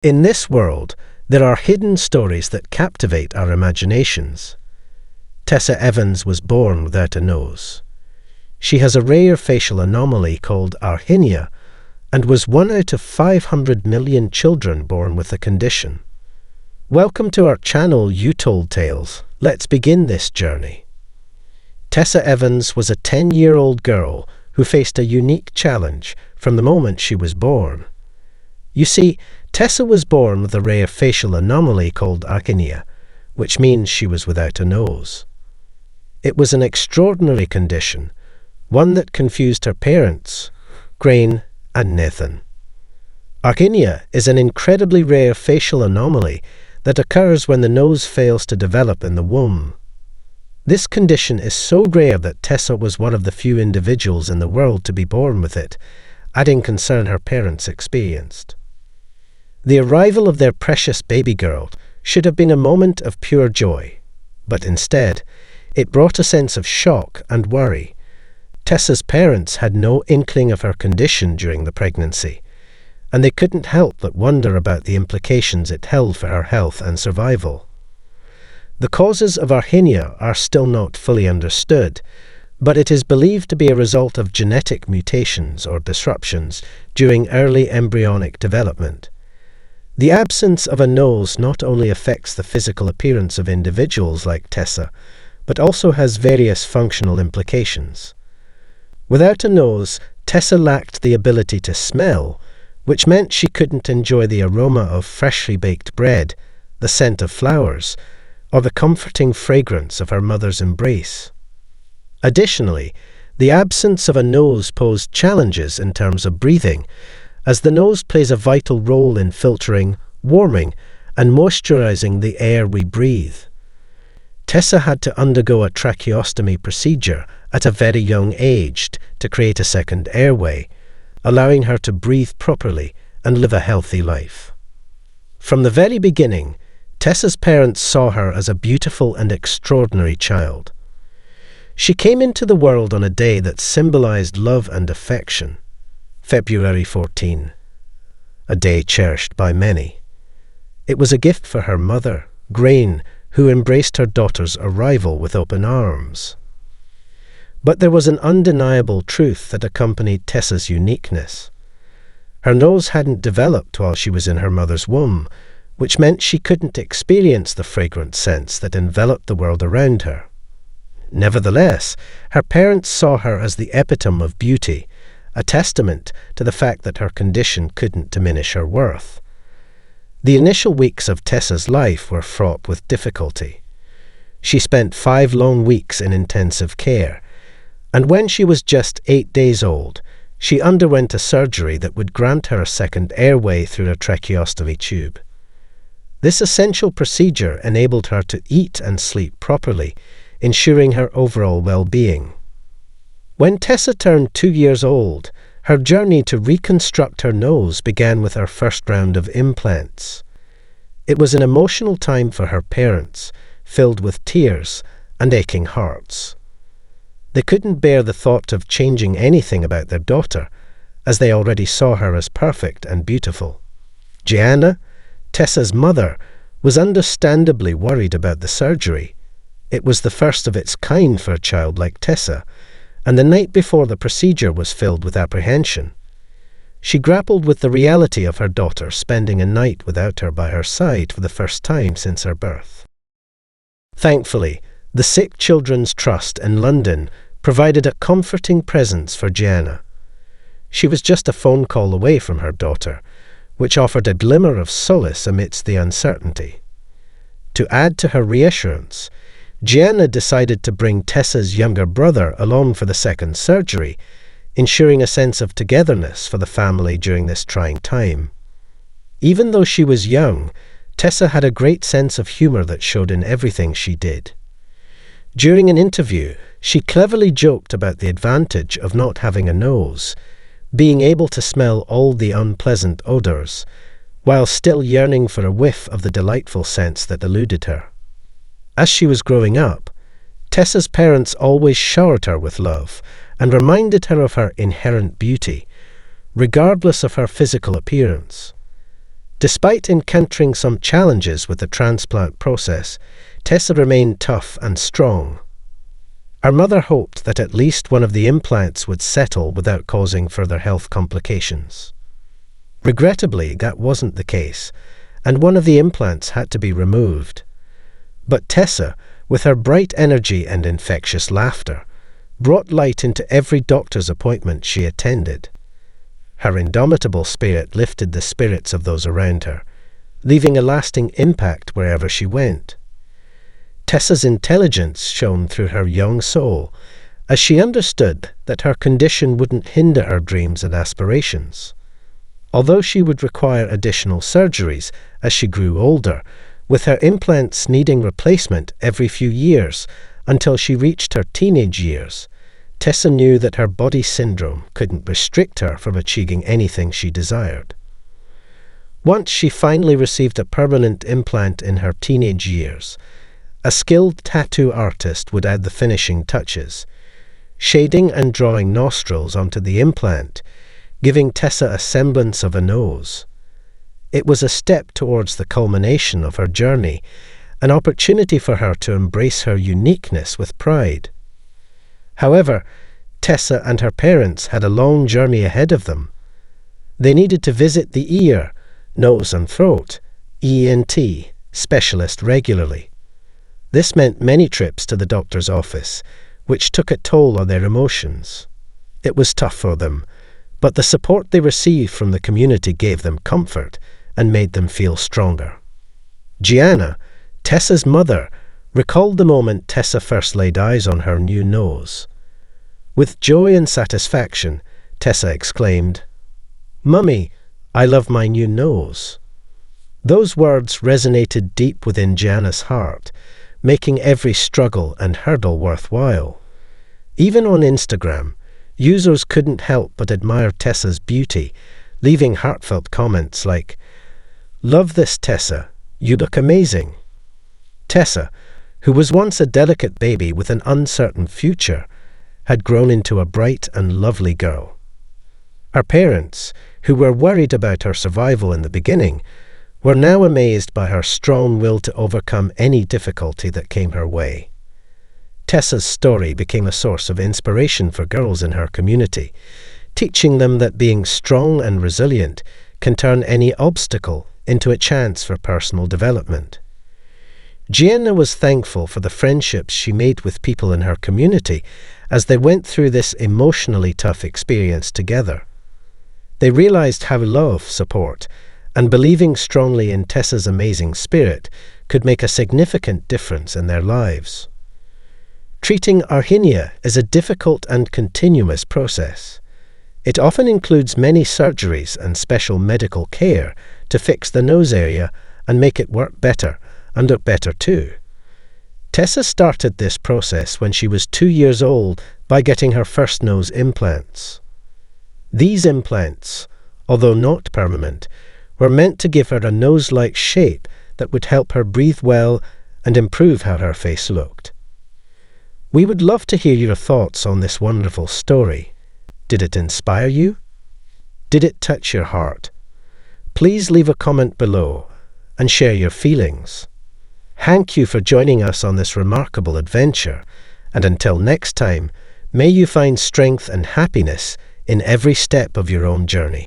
In this world, there are hidden stories that captivate our imaginations. Tessa Evans was born without a nose. She has a rare facial anomaly called arhinia and was 1 out of 500 million children born with the condition. Welcome to our channel, You Told Tales. Let's begin this journey. Tessa Evans was a 10-year-old girl who faced a unique challenge from the moment she was born. You see, Tessa was born with a rare facial anomaly called arhinia, which means she was without a nose. It was an extraordinary condition, one that confused her parents, Grain and Nathan. Arhinia is an incredibly rare facial anomaly that occurs when the nose fails to develop in the womb. This condition is so rare that Tessa was one of the few individuals in the world to be born with it, adding concern her parents experienced. The arrival of their precious baby girl should have been a moment of pure joy, but instead, it brought a sense of shock and worry. Tessa's parents had no inkling of her condition during the pregnancy, and they couldn't help but wonder about the implications it held for her health and survival. The causes of arhinia are still not fully understood, but it is believed to be a result of genetic mutations or disruptions during early embryonic development. The absence of a nose not only affects the physical appearance of individuals like Tessa, but also has various functional implications. Without a nose, Tessa lacked the ability to smell, which meant she couldn't enjoy the aroma of freshly baked bread, the scent of flowers, or the comforting fragrance of her mother's embrace. Additionally, the absence of a nose posed challenges in terms of breathing, as the nose plays a vital role in filtering, warming, and moisturizing the air we breathe. Tessa had to undergo a tracheostomy procedure at a very young age to create a second airway, allowing her to breathe properly and live a healthy life. From the very beginning, Tessa's parents saw her as a beautiful and extraordinary child. She came into the world on a day that symbolized love and affection, February 14, a day cherished by many. It was a gift for her mother, Grain, who embraced her daughter's arrival with open arms. But there was an undeniable truth that accompanied Tessa's uniqueness. Her nose hadn't developed while she was in her mother's womb, which meant she couldn't experience the fragrant scents that enveloped the world around her. Nevertheless, her parents saw her as the epitome of beauty, a testament to the fact that her condition couldn't diminish her worth. The initial weeks of Tessa's life were fraught with difficulty. She spent 5 long weeks in intensive care, and when she was just 8 days old, she underwent a surgery that would grant her a second airway through a tracheostomy tube. This essential procedure enabled her to eat and sleep properly, ensuring her overall well-being. When Tessa turned 2 years old, her journey to reconstruct her nose began with her first round of implants. It was an emotional time for her parents, filled with tears and aching hearts. They couldn't bear the thought of changing anything about their daughter, as they already saw her as perfect and beautiful. Gianna, Tessa's mother, was understandably worried about the surgery. It was the first of its kind for a child like Tessa, and the night before the procedure was filled with apprehension. She grappled with the reality of her daughter spending a night without her by her side for the first time since her birth. Thankfully, the Sick Children's Trust in London provided a comforting presence for Gianna. She was just a phone call away from her daughter, which offered a glimmer of solace amidst the uncertainty. To add to her reassurance, Gianna decided to bring Tessa's younger brother along for the second surgery, ensuring a sense of togetherness for the family during this trying time. Even though she was young, Tessa had a great sense of humor that showed in everything she did. During an interview, she cleverly joked about the advantage of not having a nose, being able to smell all the unpleasant odors, while still yearning for a whiff of the delightful scents that eluded her. As she was growing up, Tessa's parents always showered her with love and reminded her of her inherent beauty, regardless of her physical appearance. Despite encountering some challenges with the transplant process, Tessa remained tough and strong. Her mother hoped that at least one of the implants would settle without causing further health complications. Regrettably, that wasn't the case, and one of the implants had to be removed. But Tessa, with her bright energy and infectious laughter, brought light into every doctor's appointment she attended. Her indomitable spirit lifted the spirits of those around her, leaving a lasting impact wherever she went. Tessa's intelligence shone through her young soul, as she understood that her condition wouldn't hinder her dreams and aspirations. Although she would require additional surgeries as she grew older, with her implants needing replacement every few years until she reached her teenage years, Tessa knew that her body syndrome couldn't restrict her from achieving anything she desired. Once she finally received a permanent implant in her teenage years, a skilled tattoo artist would add the finishing touches, shading and drawing nostrils onto the implant, giving Tessa a semblance of a nose. It was a step towards the culmination of her journey, an opportunity for her to embrace her uniqueness with pride. However, Tessa and her parents had a long journey ahead of them. They needed to visit the ear, nose and throat, ENT, specialist regularly. This meant many trips to the doctor's office, which took a toll on their emotions. It was tough for them, but the support they received from the community gave them comfort and made them feel stronger. Gianna, Tessa's mother, recalled the moment Tessa first laid eyes on her new nose. With joy and satisfaction, Tessa exclaimed, "Mummy, I love my new nose." Those words resonated deep within Gianna's heart, making every struggle and hurdle worthwhile. Even on Instagram, users couldn't help but admire Tessa's beauty, leaving heartfelt comments like, "Love this, Tessa. You look amazing." Tessa, who was once a delicate baby with an uncertain future, had grown into a bright and lovely girl. Her parents, who were worried about her survival in the beginning, were now amazed by her strong will to overcome any difficulty that came her way. Tessa's story became a source of inspiration for girls in her community, teaching them that being strong and resilient can turn any obstacle into a chance for personal development. Gianna was thankful for the friendships she made with people in her community as they went through this emotionally tough experience together. They realized how love, support, and believing strongly in Tessa's amazing spirit could make a significant difference in their lives. Treating arhinia is a difficult and continuous process. It often includes many surgeries and special medical care to fix the nose area and make it work better and look better too. Tessa started this process when she was 2 years old by getting her first nose implants. These implants, although not permanent, were meant to give her a nose-like shape that would help her breathe well and improve how her face looked. We would love to hear your thoughts on this wonderful story. Did it inspire you? Did it touch your heart? Please leave a comment below and share your feelings. Thank you for joining us on this remarkable adventure, and until next time, may you find strength and happiness in every step of your own journey.